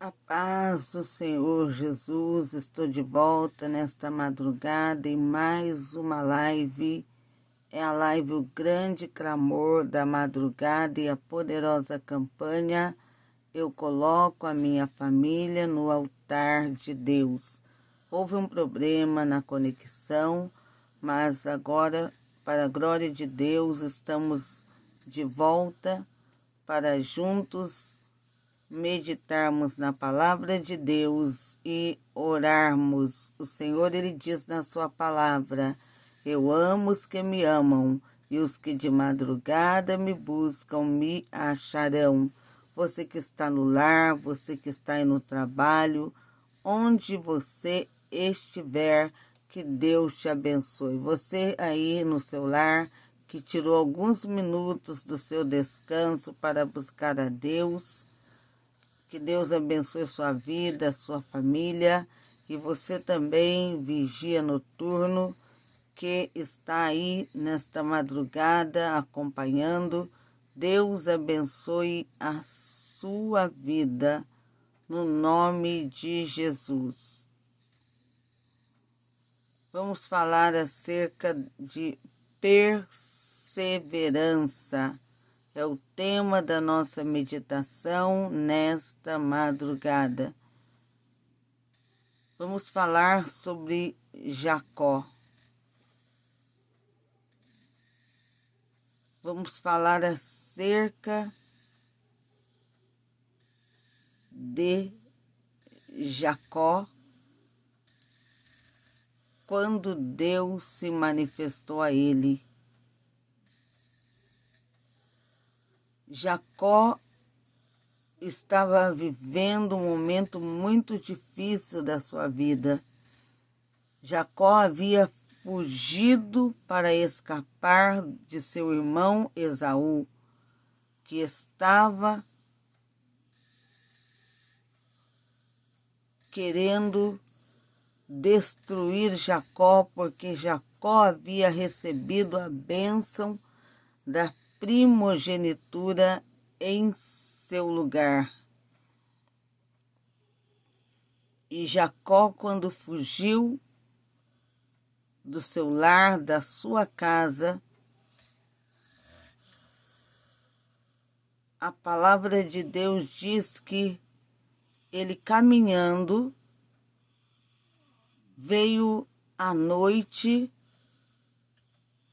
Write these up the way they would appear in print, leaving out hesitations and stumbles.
A paz do Senhor Jesus, estou de volta nesta madrugada em mais uma live. É a live O Grande Clamor da Madrugada e a Poderosa Campanha. Eu coloco a minha família no altar de Deus. Houve um problema na conexão, mas agora, para a glória de Deus, estamos de volta para juntos meditarmos na palavra de Deus e orarmos. O Senhor, Ele diz na sua palavra: eu amo os que me amam, e os que de madrugada me buscam me acharão. Você que está no lar, você que está aí no trabalho, onde você estiver, que Deus te abençoe. Você aí no seu lar, que tirou alguns minutos do seu descanso para buscar a Deus, que Deus abençoe sua vida, sua família, e você também, vigia noturno, que está aí nesta madrugada acompanhando. Deus abençoe a sua vida, no nome de Jesus. Vamos falar acerca de perseverança. É o tema da nossa meditação nesta madrugada. Vamos falar sobre Jacó. Vamos falar acerca de Jacó, quando Deus se manifestou a ele. Jacó estava vivendo um momento muito difícil da sua vida. Jacó havia fugido para escapar de seu irmão Esaú, que estava querendo destruir Jacó, porque Jacó havia recebido a bênção da primogenitura em seu lugar. E Jacó, quando fugiu do seu lar, da sua casa, a palavra de Deus diz que ele caminhando veio à noite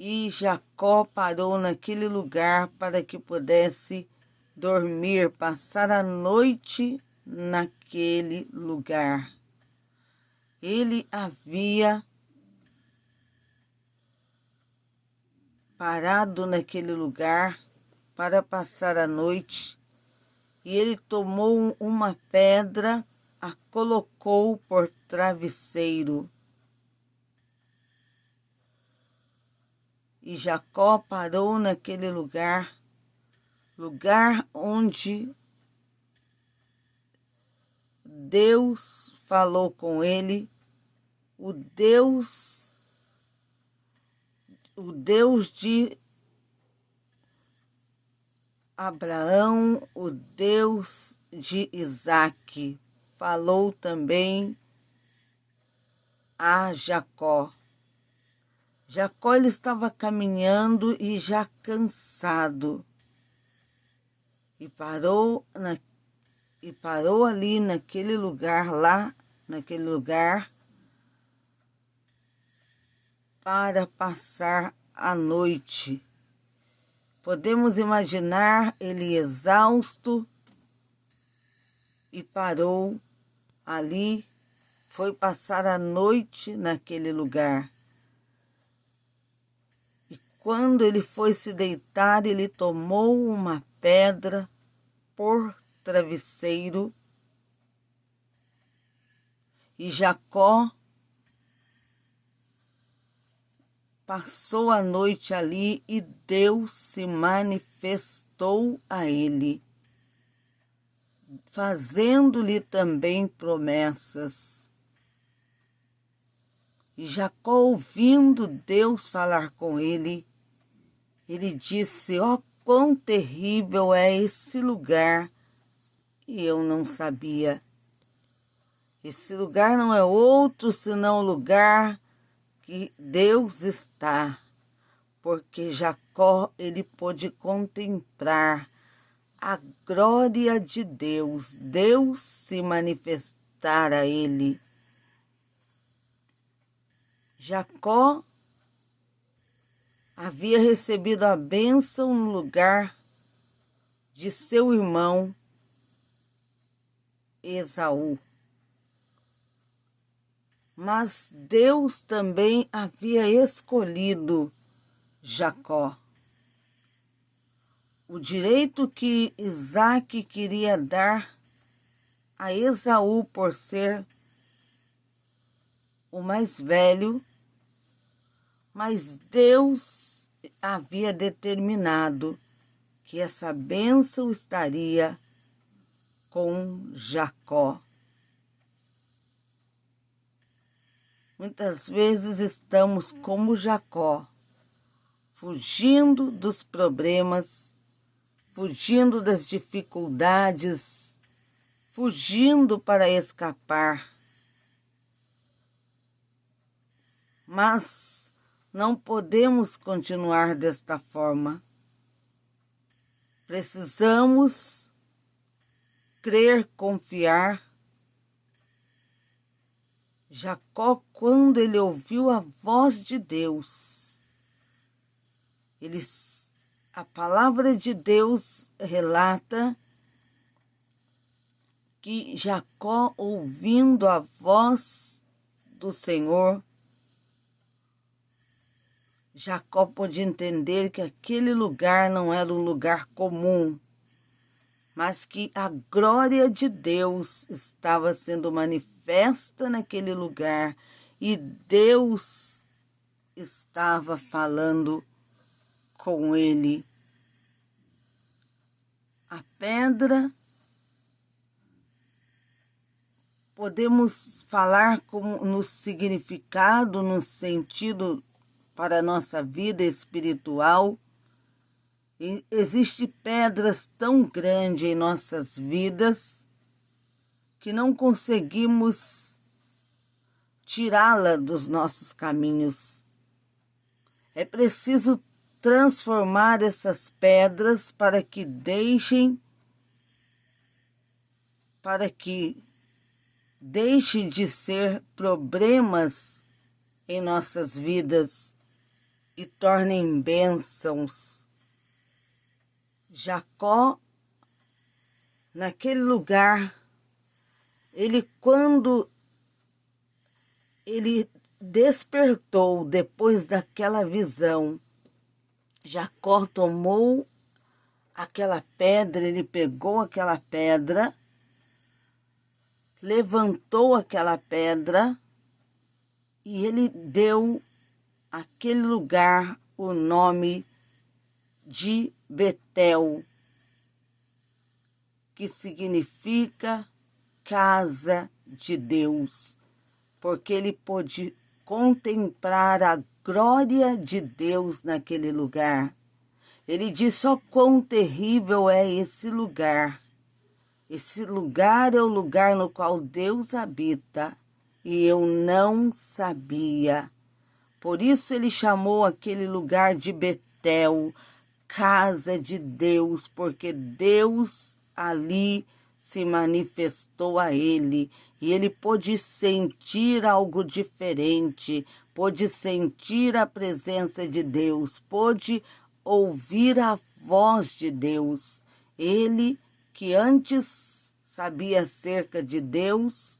e Jacó parou naquele lugar para que pudesse dormir, passar a noite naquele lugar. Ele havia parado naquele lugar para passar a noite e ele tomou uma pedra, a colocou por travesseiro. E Jacó parou naquele lugar onde Deus falou com ele, o Deus de Abraão, o Deus de Isaque, falou também a Jacó. Jacó ele estava caminhando e já cansado, e parou ali naquele lugar, para passar a noite. Podemos imaginar ele exausto e parou ali, foi passar a noite naquele lugar. E quando ele foi se deitar, ele tomou uma pedra por travesseiro. E Jacó passou a noite ali e Deus se manifestou a ele, fazendo-lhe também promessas. E Jacó, ouvindo Deus falar com ele, ele disse: ó, quão terrível é esse lugar, e eu não sabia. Esse lugar não é outro senão o lugar que Deus está, porque Jacó ele pôde contemplar a glória de Deus, Deus se manifestar a ele. Jacó havia recebido a bênção no lugar de seu irmão Esaú. Mas Deus também havia escolhido Jacó. O direito que Isaque queria dar a Esaú por ser o mais velho, mas Deus havia determinado que essa bênção estaria com Jacó. Muitas vezes estamos como Jacó, fugindo dos problemas, fugindo das dificuldades, fugindo para escapar. Mas não podemos continuar desta forma. Precisamos crer, confiar. Jacó, quando ele ouviu a voz de Deus, a palavra de Deus relata que Jacó, ouvindo a voz do Senhor, Jacó pôde entender que aquele lugar não era um lugar comum, mas que a glória de Deus estava sendo manifesta naquele lugar e Deus estava falando com ele. A pedra, podemos falar como no significado, no sentido para a nossa vida espiritual. Existem pedras tão grandes em nossas vidas que não conseguimos tirá-la dos nossos caminhos. É preciso transformar essas pedras para que deixem de ser problemas em nossas vidas e tornem bênçãos. Jacó, naquele lugar, quando ele despertou depois daquela visão, Jacó tomou aquela pedra, ele pegou aquela pedra, levantou aquela pedra e ele deu àquele lugar o nome de Betel, que significa casa de Deus, porque ele pôde contemplar a glória de Deus naquele lugar. Ele disse: ó, quão terrível é esse lugar. Esse lugar é o lugar no qual Deus habita, e eu não sabia. Por isso ele chamou aquele lugar de Betel, casa de Deus, porque Deus ali se manifestou a ele, e ele pôde sentir algo diferente, pôde sentir a presença de Deus, pôde ouvir a voz de Deus. Ele que antes sabia acerca de Deus,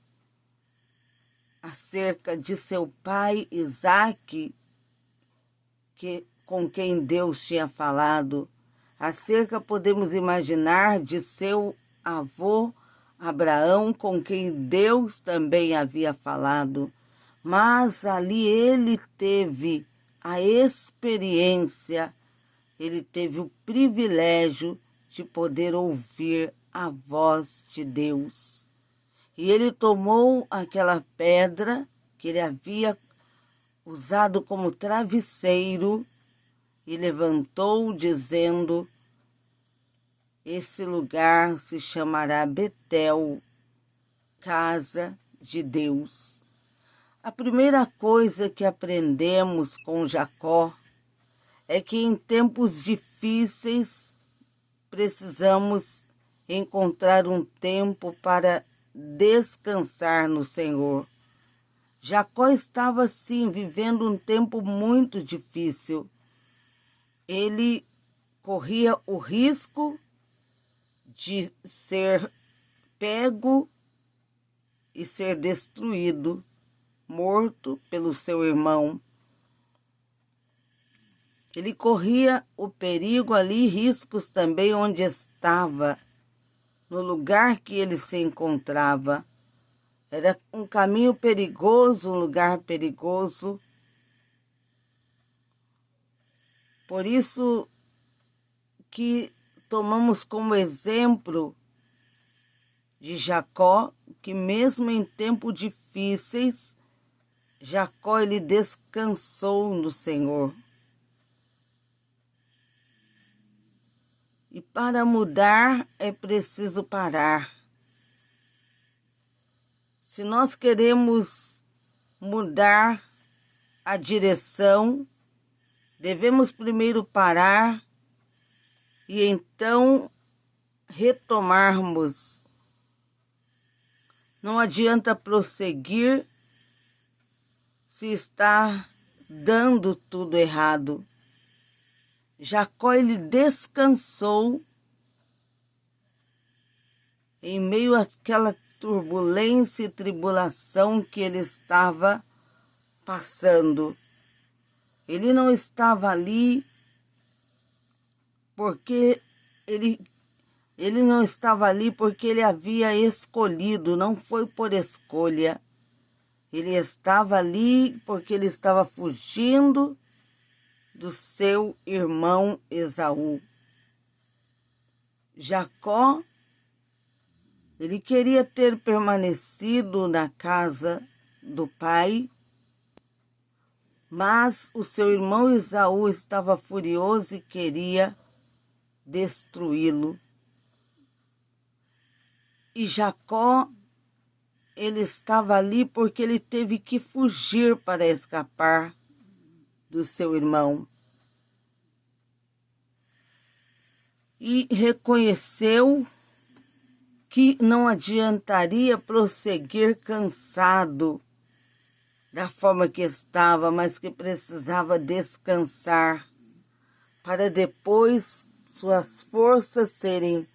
acerca de seu pai Isaque, com quem Deus tinha falado, acerca, podemos imaginar, de seu avô Abraão, com quem Deus também havia falado. Mas ali ele teve a experiência, ele teve o privilégio de poder ouvir a voz de Deus. E ele tomou aquela pedra que ele havia usado como travesseiro e levantou, dizendo: esse lugar se chamará Betel, casa de Deus. A primeira coisa que aprendemos com Jacó é que em tempos difíceis precisamos encontrar um tempo para descansar no Senhor. Jacó estava, sim, vivendo um tempo muito difícil. Ele corria o risco de ser pego e ser destruído, morto pelo seu irmão. Ele corria o perigo ali, riscos também onde estava, no lugar que ele se encontrava. Era um caminho perigoso, um lugar perigoso. Por isso que tomamos como exemplo de Jacó, que mesmo em tempos difíceis, Jacó ele descansou no Senhor. E para mudar é preciso parar. Se nós queremos mudar a direção, devemos primeiro parar e então retomarmos. Não adianta prosseguir se está dando tudo errado. Jacó ele descansou em meio àquela turbulência e tribulação que ele estava passando. Ele não estava ali porque ele não estava ali porque ele havia escolhido, não foi por escolha. Ele estava ali porque ele estava fugindo do seu irmão Esaú. Jacó, ele queria ter permanecido na casa do pai, mas o seu irmão Esaú estava furioso e queria destruí-lo. E Jacó, ele estava ali porque ele teve que fugir para escapar do seu irmão. E reconheceu que não adiantaria prosseguir cansado da forma que estava, mas que precisava descansar para depois suas forças serem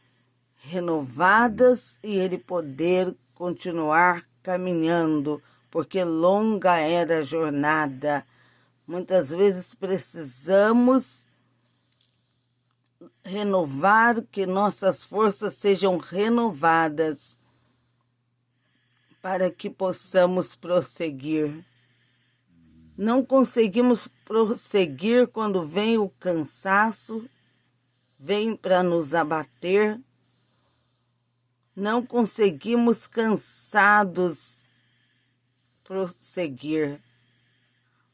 renovadas e ele poder continuar caminhando, porque longa era a jornada. Muitas vezes precisamos renovar, que nossas forças sejam renovadas para que possamos prosseguir. Não conseguimos prosseguir quando vem o cansaço, vem para nos abater. Não conseguimos cansados prosseguir,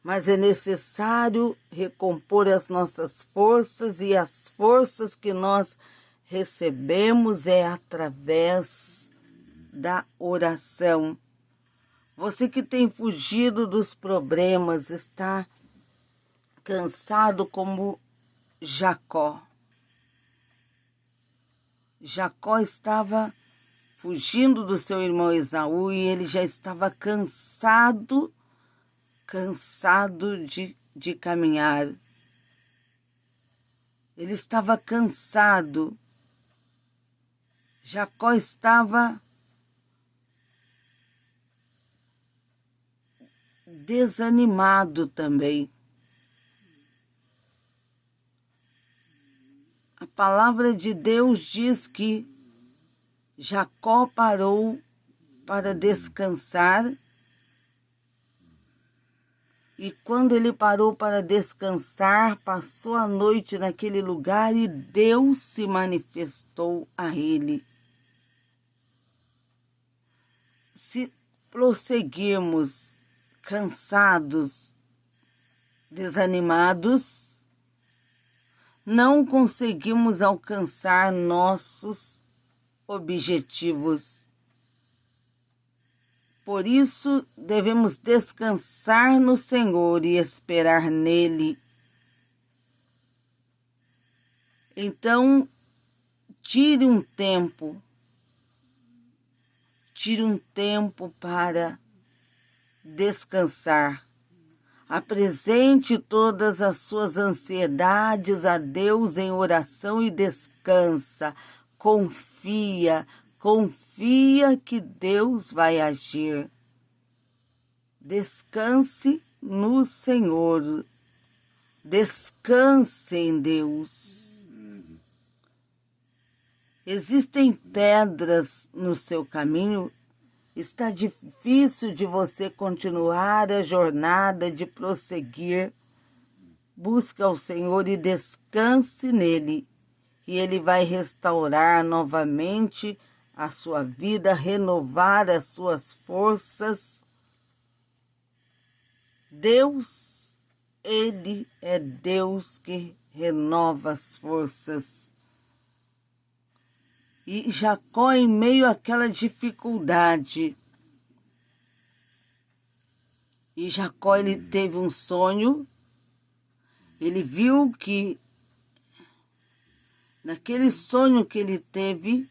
mas é necessário recompor as nossas forças, e as forças que nós recebemos é através da oração. Você que tem fugido dos problemas, está cansado como Jacó. Jacó estava fugindo do seu irmão Esaú e ele já estava cansado de caminhar. Ele estava cansado. Jacó estava desanimado também. A palavra de Deus diz que Jacó parou para descansar, e quando ele parou para descansar, passou a noite naquele lugar e Deus se manifestou a ele. Se prosseguirmos cansados, desanimados, não conseguimos alcançar nossos objetivos. Por isso, devemos descansar no Senhor e esperar nele. Então, tire um tempo para descansar. Apresente todas as suas ansiedades a Deus em oração e descansa. Confia que Deus vai agir. Descanse no Senhor. Descanse em Deus. Existem pedras no seu caminho? Está difícil de você continuar a jornada, de prosseguir. Busque ao Senhor e descanse nele. E ele vai restaurar novamente a sua vida, renovar as suas forças. Deus, ele é Deus que renova as forças. E Jacó, em meio àquela dificuldade, ele teve um sonho. Ele viu que, naquele sonho que ele teve,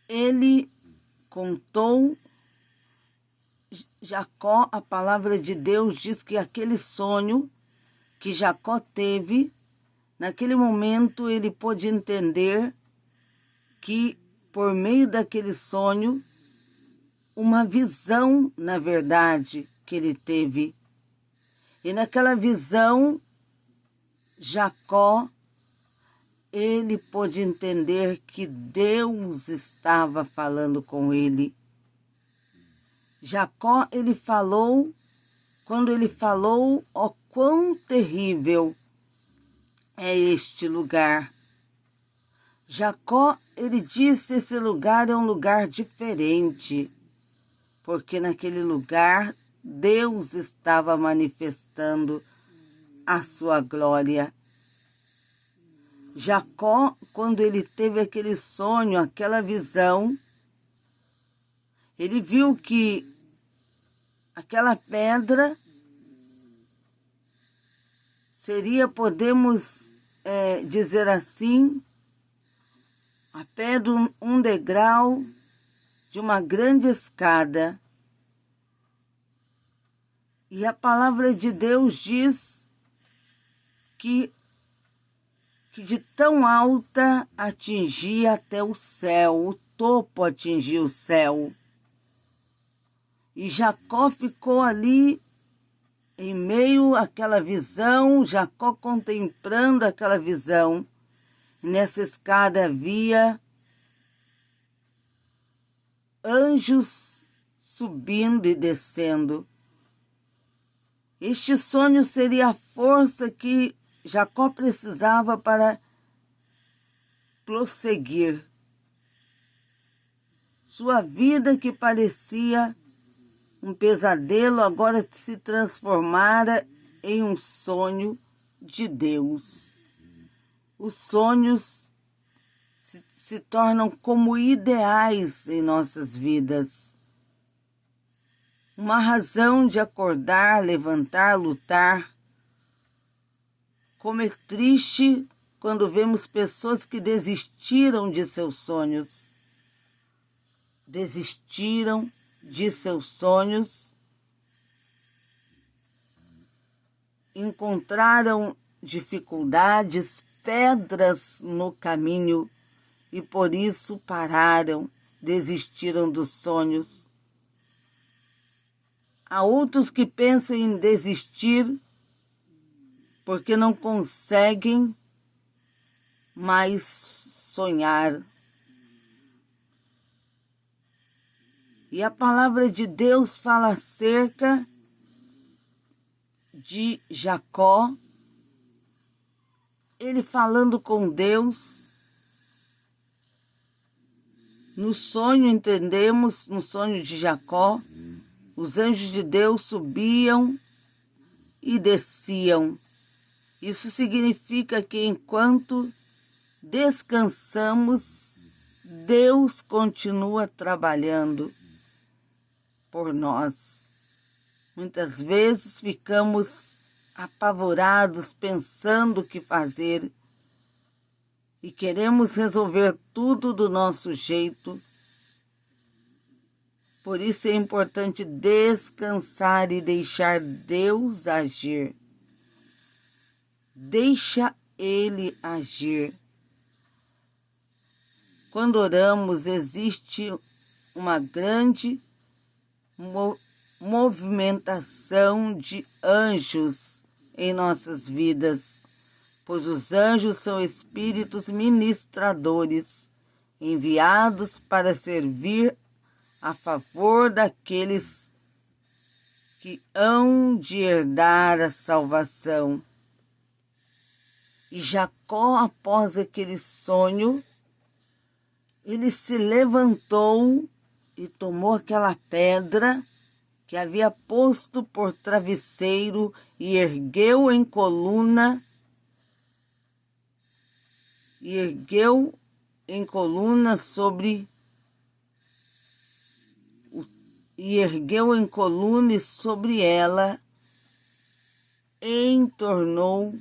ele contou, Jacó, a palavra de Deus diz que aquele sonho que Jacó teve, naquele momento ele pôde entender que, por meio daquele sonho, uma visão, na verdade, que ele teve. E naquela visão, Jacó, ele pôde entender que Deus estava falando com ele. Jacó, quando ele falou, ó, quão terrível é este lugar. Jacó, ele disse, esse lugar é um lugar diferente, porque naquele lugar Deus estava manifestando a sua glória. Jacó, quando ele teve aquele sonho, aquela visão, ele viu que aquela pedra seria, podemos dizer assim, a pedra, um degrau de uma grande escada. E a palavra de Deus diz que de tão alta atingia até o céu, o topo atingia o céu. E Jacó ficou ali, em meio àquela visão, Jacó contemplando aquela visão. Nessa escada havia anjos subindo e descendo. Este sonho seria a força que Jacó precisava para prosseguir. Sua vida, que parecia um pesadelo, agora se transformara em um sonho de Deus. Os sonhos se tornam como ideais em nossas vidas. Uma razão de acordar, levantar, lutar. Como é triste quando vemos pessoas que desistiram de seus sonhos. Desistiram de seus sonhos, encontraram dificuldades, pedras no caminho e por isso pararam, desistiram dos sonhos. Há outros que pensam em desistir porque não conseguem mais sonhar. E a palavra de Deus fala acerca de Jacó, ele falando com Deus. No sonho, entendemos, no sonho de Jacó, os anjos de Deus subiam e desciam. Isso significa que enquanto descansamos Deus continua trabalhando por nós. Muitas vezes ficamos apavorados pensando o que fazer e queremos resolver tudo do nosso jeito. Por isso é importante descansar e deixar Deus agir. Deixa Ele agir. Quando oramos, existe uma grande movimentação de anjos em nossas vidas, pois os anjos são espíritos ministradores, enviados para servir a favor daqueles que hão de herdar a salvação. E Jacó, após aquele sonho, ele se levantou e tomou aquela pedra que havia posto por travesseiro e ergueu em coluna, e sobre ela entornou.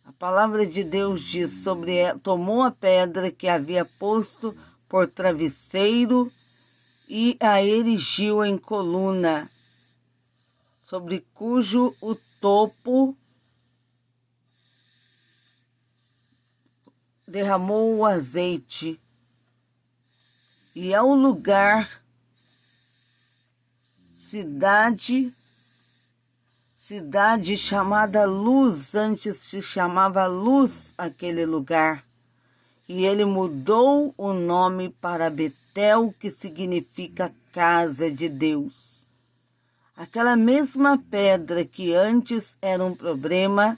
A palavra de Deus diz sobre ela, tomou a pedra que havia posto por travesseiro e a erigiu em coluna, sobre cujo o topo derramou o azeite. E ao lugar, cidade chamada Luz, antes se chamava Luz aquele lugar. E ele mudou o nome para Betel, que significa casa de Deus. Aquela mesma pedra que antes era um problema,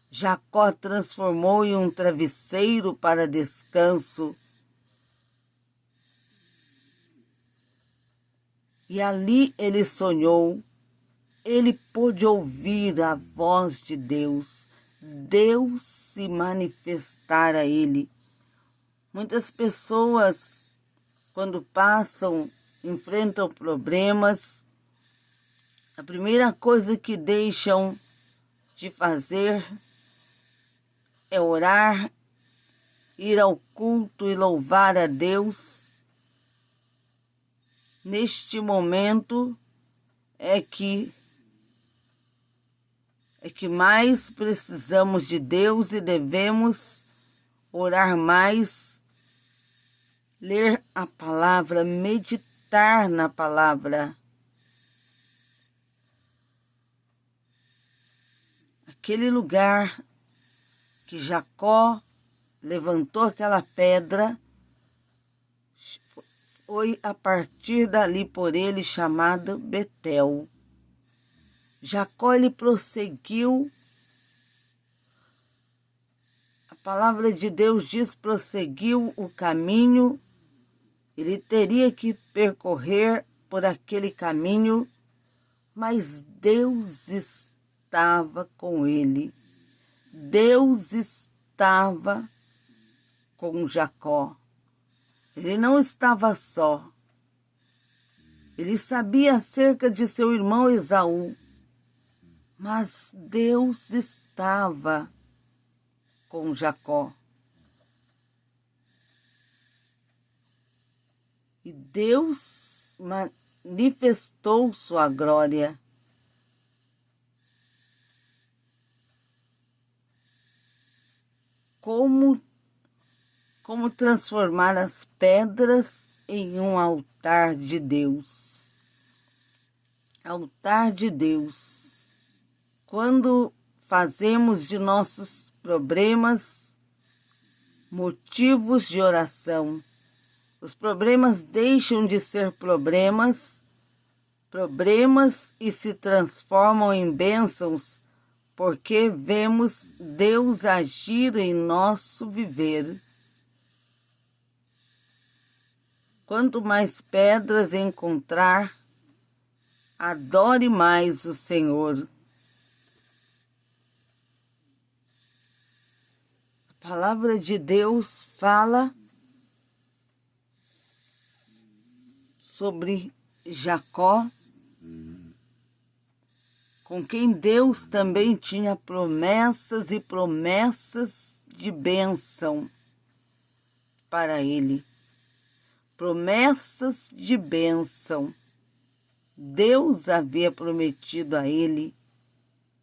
Jacó transformou em um travesseiro para descanso. E ali ele sonhou, ele pôde ouvir a voz de Deus, Deus se manifestar a ele. Muitas pessoas, quando enfrentam problemas, a primeira coisa que deixam de fazer é orar, ir ao culto e louvar a Deus. Neste momento é que mais precisamos de Deus e devemos orar mais, ler a palavra, meditar na palavra. Aquele lugar que Jacó levantou aquela pedra, foi a partir dali por ele chamado Betel. Jacó, ele prosseguiu. A palavra de Deus diz, prosseguiu o caminho. Ele teria que percorrer por aquele caminho, mas Deus estava com ele. Deus estava com Jacó. Ele não estava só. Ele sabia acerca de seu irmão Esaú, mas Deus estava com Jacó. E Deus manifestou sua glória. Como transformar as pedras em um altar de Deus. Altar de Deus. Quando fazemos de nossos problemas motivos de oração, os problemas deixam de ser problemas e se transformam em bênçãos, porque vemos Deus agir em nosso viver. Quanto mais pedras encontrar, adore mais o Senhor. A A palavra de Deus fala sobre Jacó, com quem Deus também tinha promessas e promessas de bênção para ele. Promessas de bênção. Deus havia prometido a ele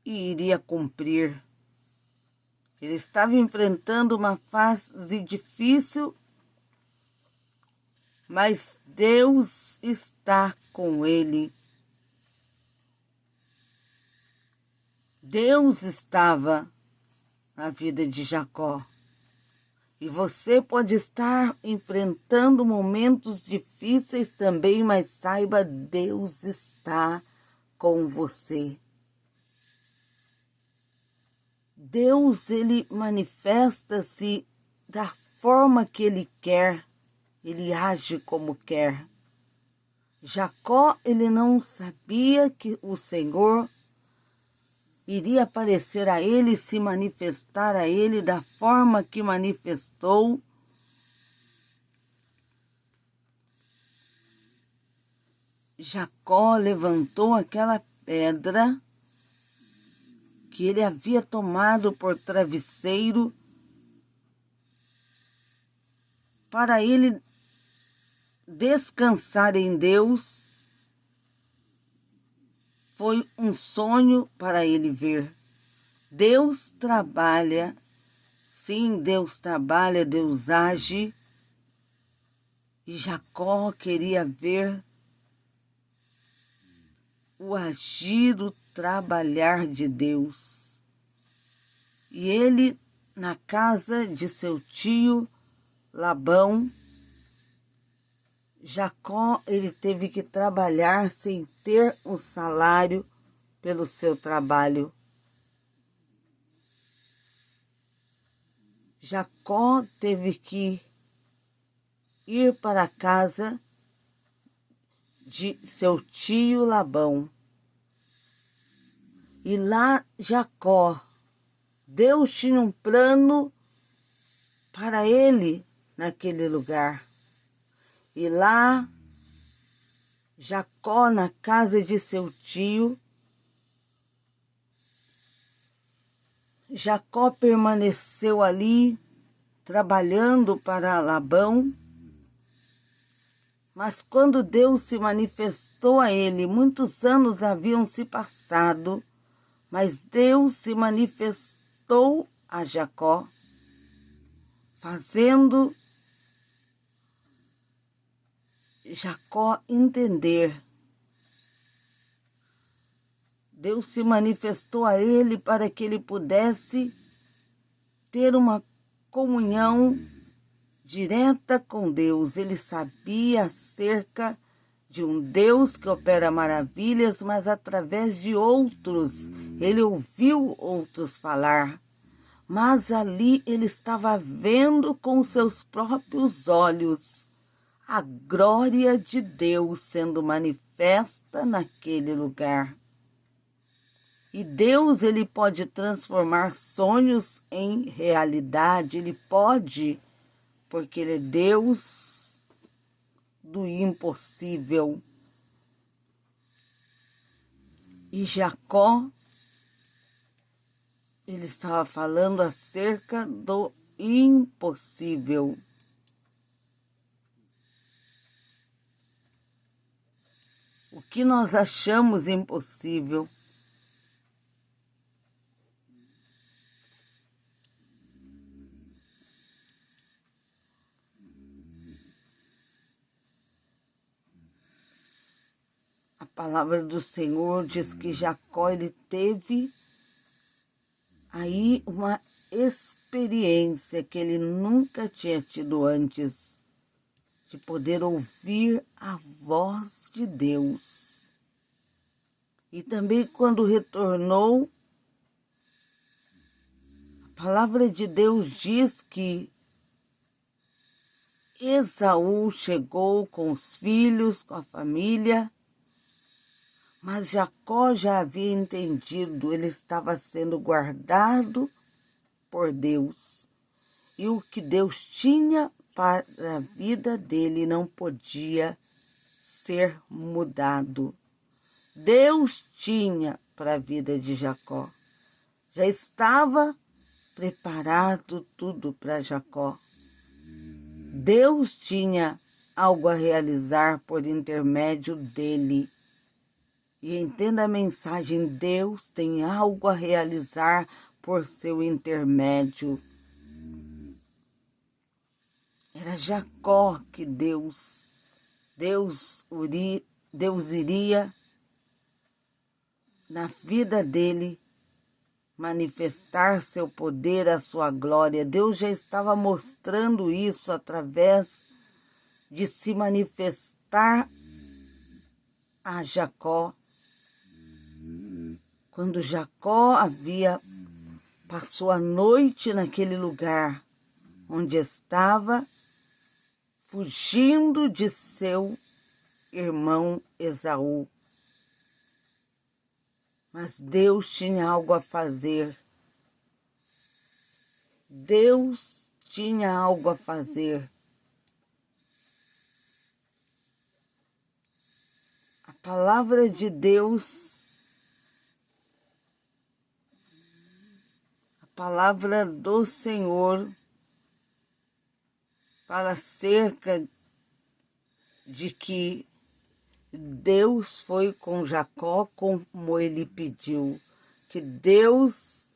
e iria cumprir. Ele estava enfrentando uma fase difícil, mas Deus está com ele. Deus estava na vida de Jacó. E você pode estar enfrentando momentos difíceis também, mas saiba, Deus está com você. Deus, ele manifesta-se da forma que ele quer, ele age como quer. Jacó, ele não sabia que o Senhor iria aparecer a ele e se manifestar a ele da forma que manifestou. Jacó levantou aquela pedra que ele havia tomado por travesseiro para ele descansar em Deus. Foi um sonho para ele ver. Deus trabalha, sim, Deus trabalha, Deus age. E Jacó queria ver o agir, o trabalhar de Deus. E ele, na casa de seu tio Labão, Jacó, ele teve que trabalhar sem ter um salário pelo seu trabalho. Jacó teve que ir para a casa de seu tio Labão. E lá Jacó, Deus tinha um plano para ele naquele lugar. E lá, Jacó, na casa de seu tio, Jacó permaneceu ali, trabalhando para Labão. Mas quando Deus se manifestou a ele, muitos anos haviam se passado, mas Deus se manifestou a Jacó, fazendo Jacó entender. Deus se manifestou a ele para que ele pudesse ter uma comunhão direta com Deus. Ele sabia acerca de um Deus que opera maravilhas, mas através de outros. Ele ouviu outros falar, mas ali ele estava vendo com seus próprios olhos a glória de Deus sendo manifesta naquele lugar. E Deus, ele pode transformar sonhos em realidade, ele pode, porque ele é Deus do impossível. E Jacó, ele estava falando acerca do impossível. O que nós achamos impossível, a palavra do Senhor diz que Jacó, ele teve aí uma experiência que ele nunca tinha tido antes, de poder ouvir a voz de Deus. E também quando retornou, a palavra de Deus diz que Esaú chegou com os filhos, com a família, mas Jacó já havia entendido, ele estava sendo guardado por Deus. E o que Deus tinha para a vida dele não podia ser mudado. Deus tinha para a vida de Jacó. Já estava preparado tudo para Jacó. Deus tinha algo a realizar por intermédio dele. E entenda a mensagem, Deus tem algo a realizar por seu intermédio. Era Jacó que Deus iria na vida dele manifestar seu poder, a sua glória. Deus já estava mostrando isso através de se manifestar a Jacó. Quando Jacó passou a noite naquele lugar onde estava, fugindo de seu irmão Esaú. Mas Deus tinha algo a fazer. Deus tinha algo a fazer. A palavra de Deus, a palavra do Senhor, fala acerca de que Deus foi com Jacó como ele pediu, que Deus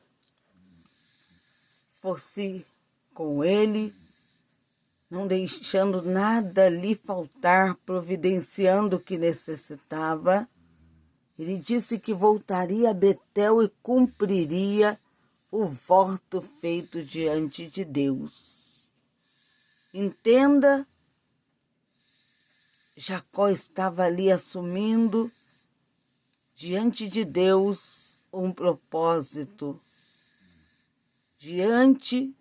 fosse com ele, não deixando nada lhe faltar, providenciando o que necessitava. Ele disse que voltaria a Betel e cumpriria o voto feito diante de Deus. Entenda, Jacó estava ali assumindo diante de Deus um propósito. Diante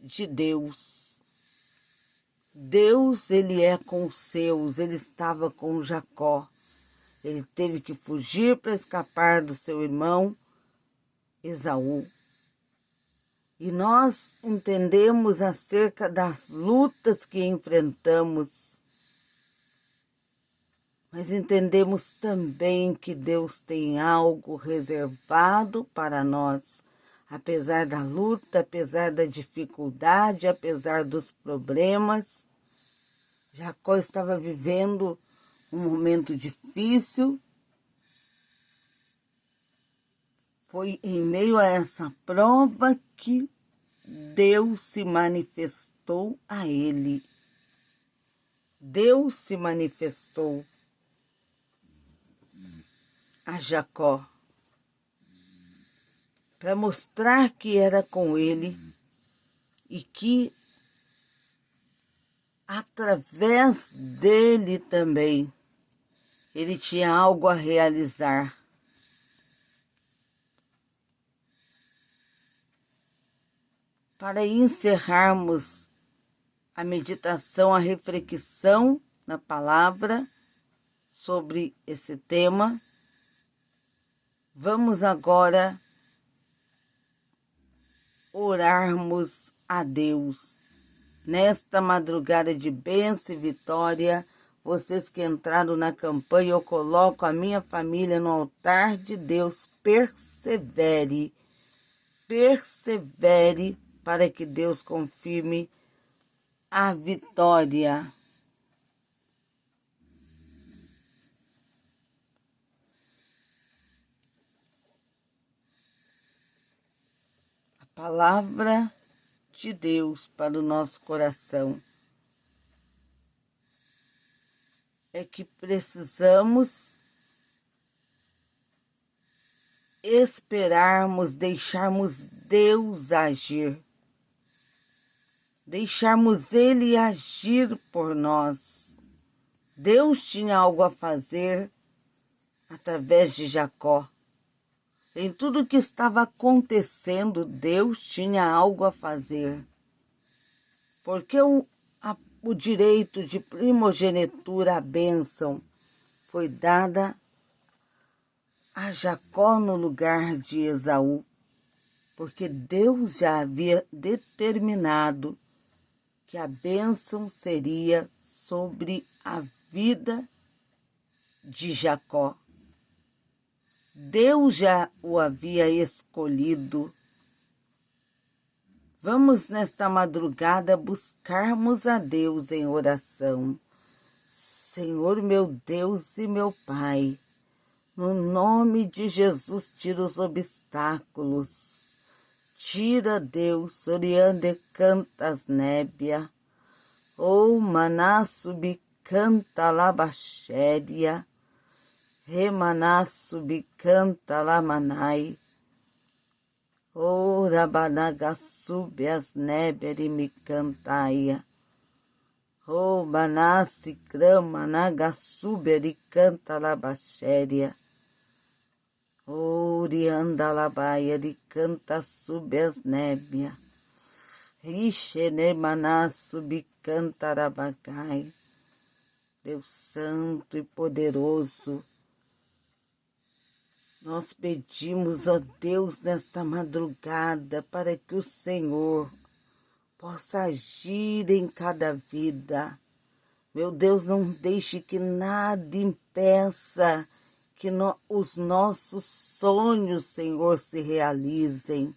de Deus. Deus, ele é com os seus, ele estava com Jacó. Ele teve que fugir para escapar do seu irmão Esaú. E nós entendemos acerca das lutas que enfrentamos, mas entendemos também que Deus tem algo reservado para nós. Apesar da luta, apesar da dificuldade, apesar dos problemas, Jacó estava vivendo um momento difícil. Foi em meio a essa prova que Deus se manifestou a ele. Deus se manifestou a Jacó para mostrar que era com ele e que através dele também ele tinha algo a realizar. Para encerrarmos a meditação, a reflexão na palavra sobre esse tema, vamos agora orarmos a Deus. Nesta madrugada de bênção e vitória, vocês que entraram na campanha, eu coloco a minha família no altar de Deus. Persevere para que Deus confirme a vitória. A palavra de Deus para o nosso coração é que precisamos esperarmos, deixarmos Deus agir, deixarmos Ele agir por nós. Deus tinha algo a fazer através de Jacó. Em tudo que estava acontecendo, Deus tinha algo a fazer. Porque o direito de primogenitura, a bênção, foi dada a Jacó no lugar de Esaú. porque Deus já havia determinado que a bênção seria sobre a vida de Jacó. Deus já o havia escolhido. Vamos nesta madrugada buscarmos a Deus em oração. Senhor meu Deus e meu Pai, no nome de Jesus, tira os obstáculos. Tira, Deus, oriande cantas nébia. Ou manassubi canta labaxéria. Remanassubi canta lamanai. Ou rabanagassube as néberi me cantaia. Ou manassi crama nagassuberi canta labaxéria. Orianda labaia de canta sub as nébia. Rixene manassu bicanta rabacai. Deus santo e poderoso, nós pedimos, ó Deus, nesta madrugada, para que o Senhor possa agir em cada vida. Meu Deus, não deixe que nada impeça que os nossos sonhos, Senhor, se realizem.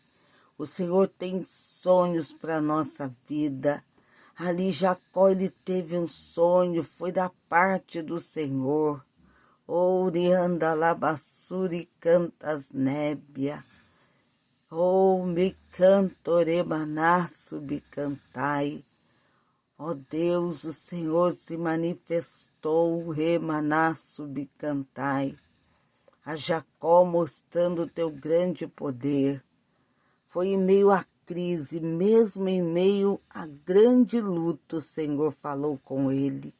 O Senhor tem sonhos para a nossa vida. Ali Jacó, ele teve um sonho, foi da parte do Senhor. Orianda labassuri cantas nébia. Oh, me cantore manassu bicantai. Ó Deus, o Senhor se manifestou, remanassu bicantai. A Jacó mostrando o teu grande poder. Foi em meio à crise, mesmo em meio a grande luta, o Senhor falou com ele.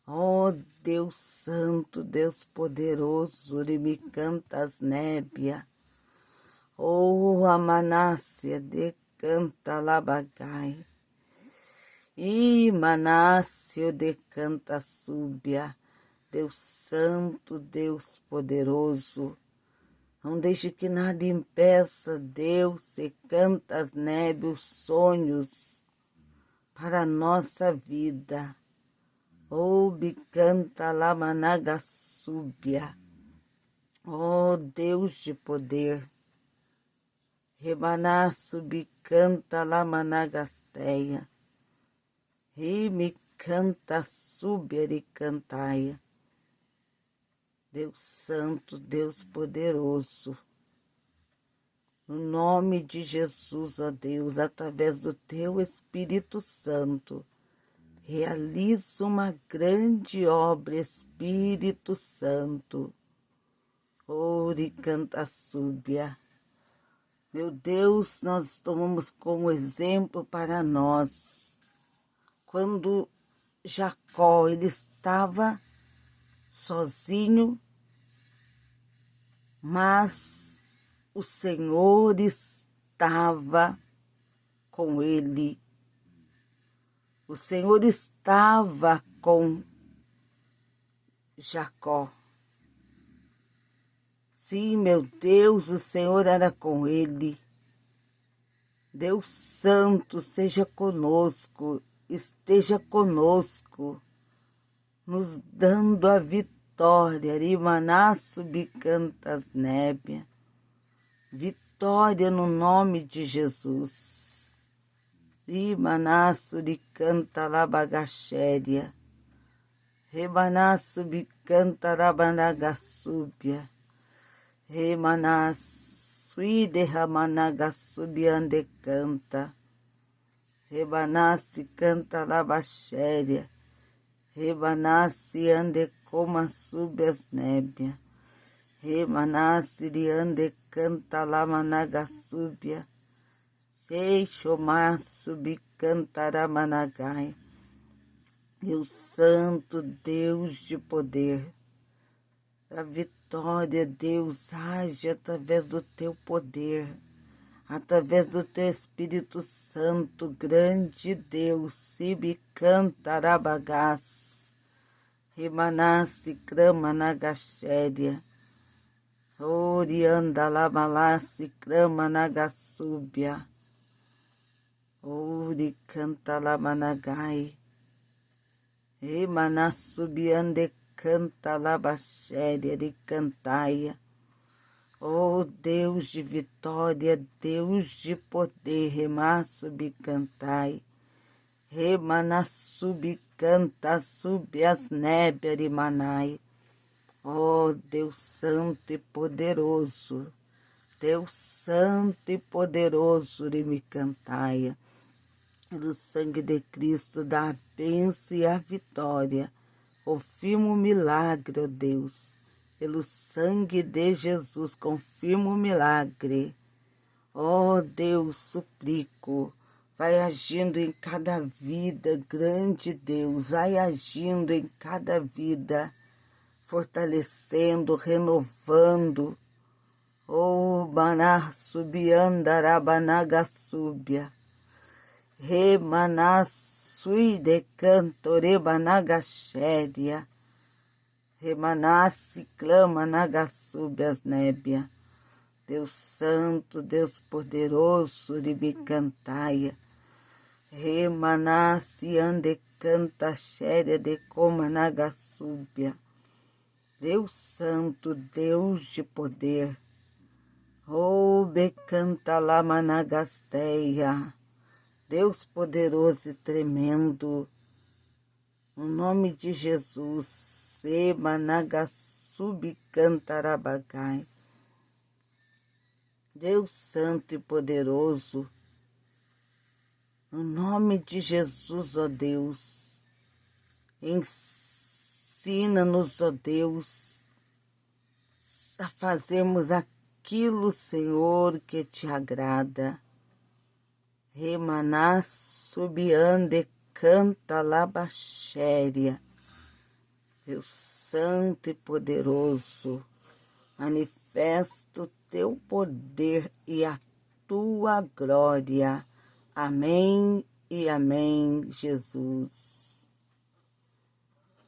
Ó Deus santo, Deus poderoso, me cantas nébia. Oh, Amanácia, de canta labagai. E Manácio de canta súbia. Deus santo, Deus poderoso, não deixe que nada impeça, Deus, e canta as nébias, os sonhos para a nossa vida. Oh, bicanta lamanagasúbia. Oh, Deus de poder. Rebanaço bicanta lamanagasteia. E me canta súbia e cantaia. Deus santo, Deus poderoso, no nome de Jesus, ó Deus, através do teu Espírito Santo, realiza uma grande obra, Espírito Santo. Ori canta súbia. Meu Deus, nós tomamos como exemplo para nós, quando Jacó, ele estava sozinho, mas o Senhor estava com ele. O Senhor estava com Jacó. Sim, meu Deus, o Senhor era com ele. Deus Santo, seja conosco, esteja conosco, nos dando a vitória. Rimanaço bicantas nébia. Vitória no nome de Jesus. Rimanaço de canta labagaxéria. Rebanaço bicanta rabanagassúbia. Remanaço ide ramanagassúbia canta. Rebanaço canta labaxéria. Rebanassi ande coma sube as nébia. Remanassi ande canta lamanagasúbia.Eixomaço bicantaramanagai. Meu santo Deus de poder, a vitória, Deus, age através do teu poder, através do teu Espírito Santo, grande Deus, Sibi cantarabagás, Rimanassi crama nagaxéria, Orianda lamalasi crama nagasúbia. Ori canta lamanagai. Emanassubiande canta labaxéria de cantaia. Oh Deus de vitória, Deus de poder, remassubicantai. Remanassubi canta subias nébias de manai. Oh Deus santo e poderoso, Deus santo e poderoso de me cantaia. Do sangue de Cristo dá a bênção e a vitória. Confirma o milagre, ó Deus. Pelo sangue de Jesus, confirma o milagre. Ó Deus, suplico. Vai agindo em cada vida, grande Deus. Vai agindo em cada vida. Fortalecendo, renovando. Oh, Manassubiandarabanagassúbia. Remanasui de canto rebanagaxéria. Remanassi clama nagassubias nébia. Deus santo, Deus poderoso, ribicantaia. Remanassi ande canta xéria de coma nagassúbia. Deus santo, Deus de poder. Oh, becanta lama nagasteia. Deus poderoso e tremendo, no nome de Jesus, Semanagassubicantarabagai. Deus santo e poderoso, no nome de Jesus, ó Deus, ensina-nos, ó Deus, a fazermos aquilo, Senhor, que te agrada. Remanassubiande canta labaxéria. Deus santo e poderoso, manifesta o teu poder e a tua glória. Amém e amém, Jesus.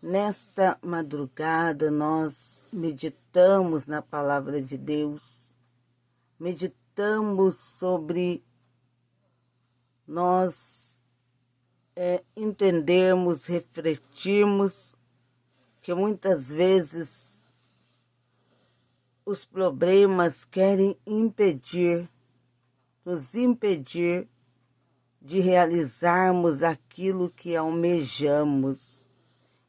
Nesta madrugada nós meditamos na palavra de Deus, meditamos sobre nós entendermos, refletirmos que muitas vezes os problemas querem nos impedir de realizarmos aquilo que almejamos,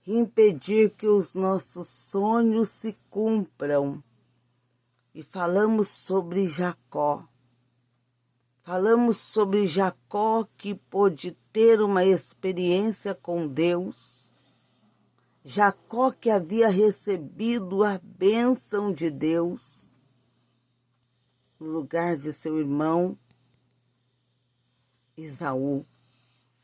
impedir que os nossos sonhos se cumpram. E falamos sobre Jacó. Falamos sobre Jacó que pôde ter uma experiência com Deus. Jacó que havia recebido a bênção de Deus no lugar de seu irmão Esaú.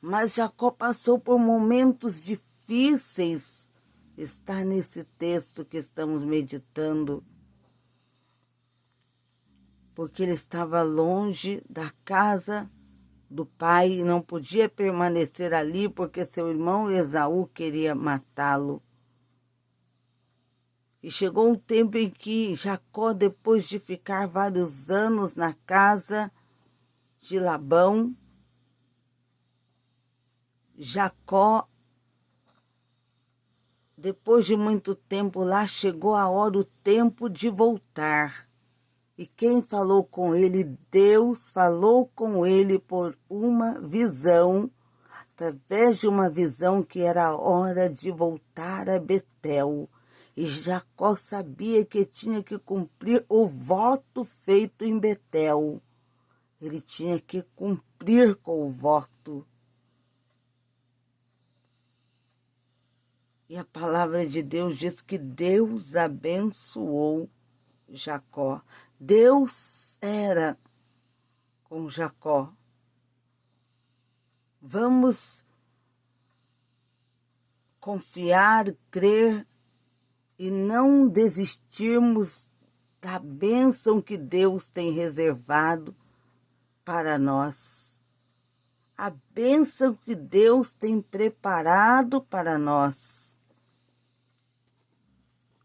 Mas Jacó passou por momentos difíceis. Está nesse texto que estamos meditando. Porque ele estava longe da casa do pai e não podia permanecer ali porque seu irmão Esaú queria matá-lo. E chegou um tempo em que Jacó, depois de ficar vários anos na casa de Labão, Jacó, depois de muito tempo lá, chegou a hora, o tempo de voltar. E quem falou com ele? Deus falou com ele por uma visão, através de uma visão que era a hora de voltar a Betel. E Jacó sabia que tinha que cumprir o voto feito em Betel. Ele tinha que cumprir com o voto. E a palavra de Deus diz que Deus abençoou Jacó. Deus era com Jacó. Vamos confiar, crer e não desistirmos da bênção que Deus tem reservado para nós. A bênção que Deus tem preparado para nós.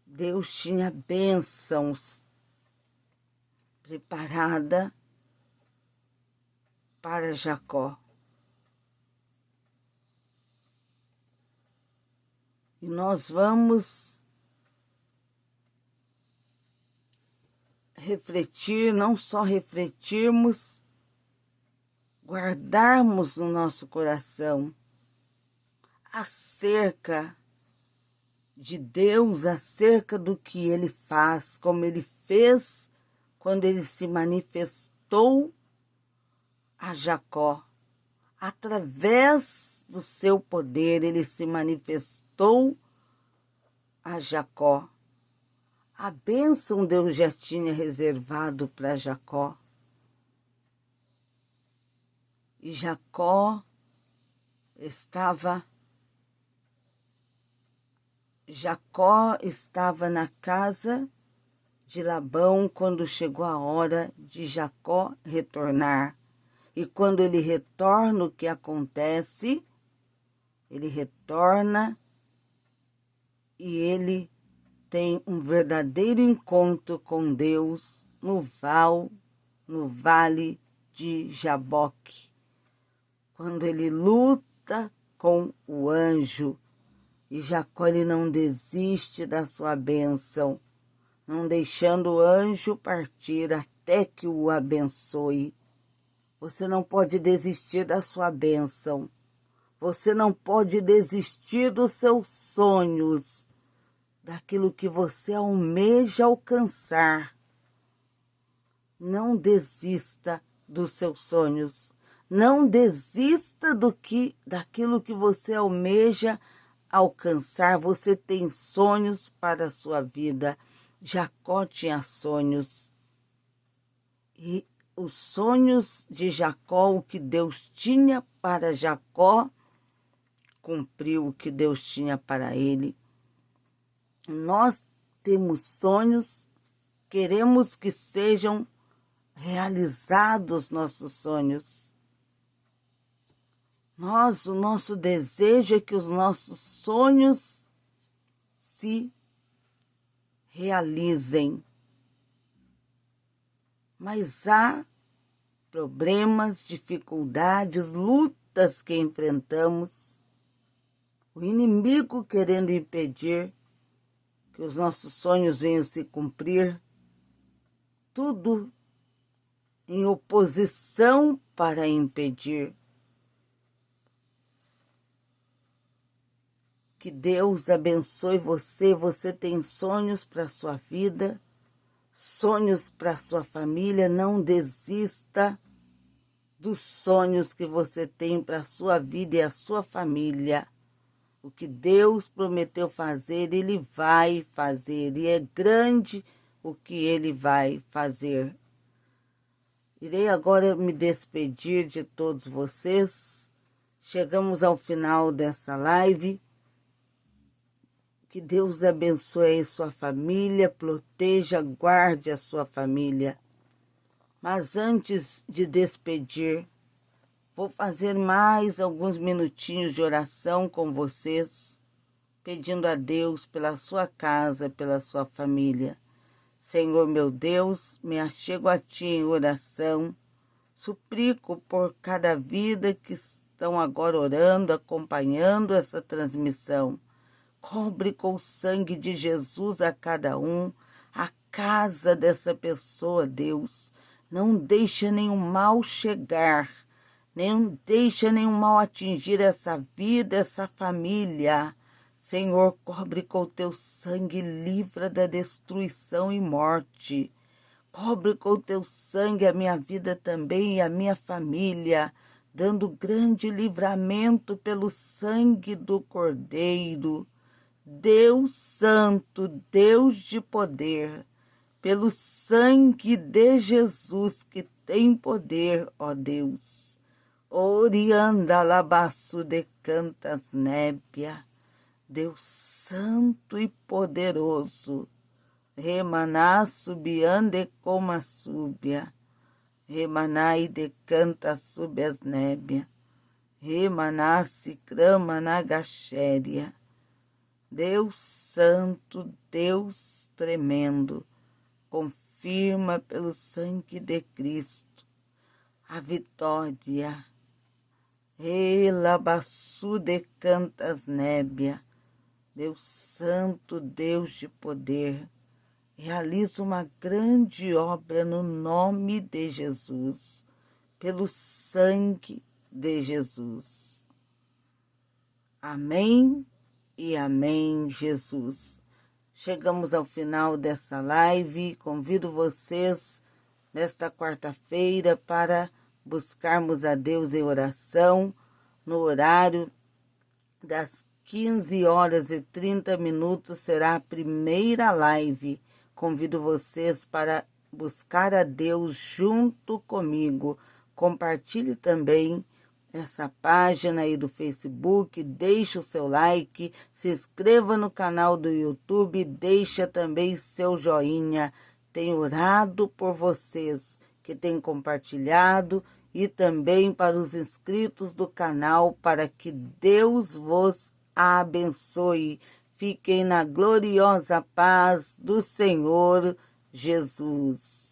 Deus tinha bênçãos preparada para Jacó. E nós vamos refletir, não só refletirmos, guardarmos no nosso coração acerca de Deus, acerca do que Ele faz, como Ele fez quando Ele se manifestou a Jacó. Através do seu poder, Ele se manifestou a Jacó. A bênção Deus já tinha reservado para Jacó. E Jacó estava na casa de Labão quando chegou a hora de Jacó retornar. E quando ele retorna, o que acontece? Ele retorna e ele tem um verdadeiro encontro com Deus no vale de Jaboque. Quando ele luta com o anjo, e Jacó ele não desiste da sua bênção, não deixando o anjo partir até que o abençoe. Você não pode desistir da sua bênção. Você não pode desistir dos seus sonhos, daquilo que você almeja alcançar. Não desista dos seus sonhos. Não desista daquilo que você almeja alcançar. Você tem sonhos para a sua vida. Jacó tinha sonhos. E os sonhos de Jacó, o que Deus tinha para Jacó, cumpriu o que Deus tinha para ele. Nós temos sonhos, queremos que sejam realizados nossos sonhos. O nosso desejo é que os nossos sonhos se realizem. Mas há problemas, dificuldades, lutas que enfrentamos, o inimigo querendo impedir que os nossos sonhos venham se cumprir, tudo em oposição para impedir. Que Deus abençoe você. Você tem sonhos para a sua vida, sonhos para a sua família. Não desista dos sonhos que você tem para a sua vida e a sua família. O que Deus prometeu fazer, Ele vai fazer. E é grande o que Ele vai fazer. Irei agora me despedir de todos vocês. Chegamos ao final dessa live. Que Deus abençoe a sua família, proteja, guarde a sua família. Mas antes de despedir, vou fazer mais alguns minutinhos de oração com vocês, pedindo a Deus pela sua casa, pela sua família. Senhor meu Deus, me achego a Ti em oração, suplico por cada vida que estão agora orando, acompanhando essa transmissão. Cobre com o sangue de Jesus a cada um, a casa dessa pessoa, Deus. Não deixa nenhum mal chegar, não deixa nenhum mal atingir essa vida, essa família. Senhor, cobre com o Teu sangue, livra da destruição e morte. Cobre com o Teu sangue a minha vida também e a minha família, dando grande livramento pelo sangue do Cordeiro. Deus Santo, Deus de poder, pelo sangue de Jesus que tem poder, ó Deus. Orianda labaço de cantas nébia, Deus Santo e poderoso, remaná subiande como a súbia, remanai de canta sub as nébia, remaná se crama na gachéria. Deus Santo, Deus tremendo, com confirma pelo sangue de Cristo a vitória. Elabaçu de cantas nébia, Deus Santo, Deus de poder, realiza uma grande obra no nome de Jesus, pelo sangue de Jesus. Amém e amém, Jesus. Chegamos ao final dessa live. Convido vocês nesta quarta-feira para buscarmos a Deus em oração no horário das 15h30 será a primeira live. Convido vocês para buscar a Deus junto comigo. Compartilhe também essa página aí do Facebook, deixe o seu like, se inscreva no canal do YouTube, deixa também seu joinha. Tenho orado por vocês que têm compartilhado e também para os inscritos do canal, para que Deus vos abençoe. Fiquem na gloriosa paz do Senhor Jesus.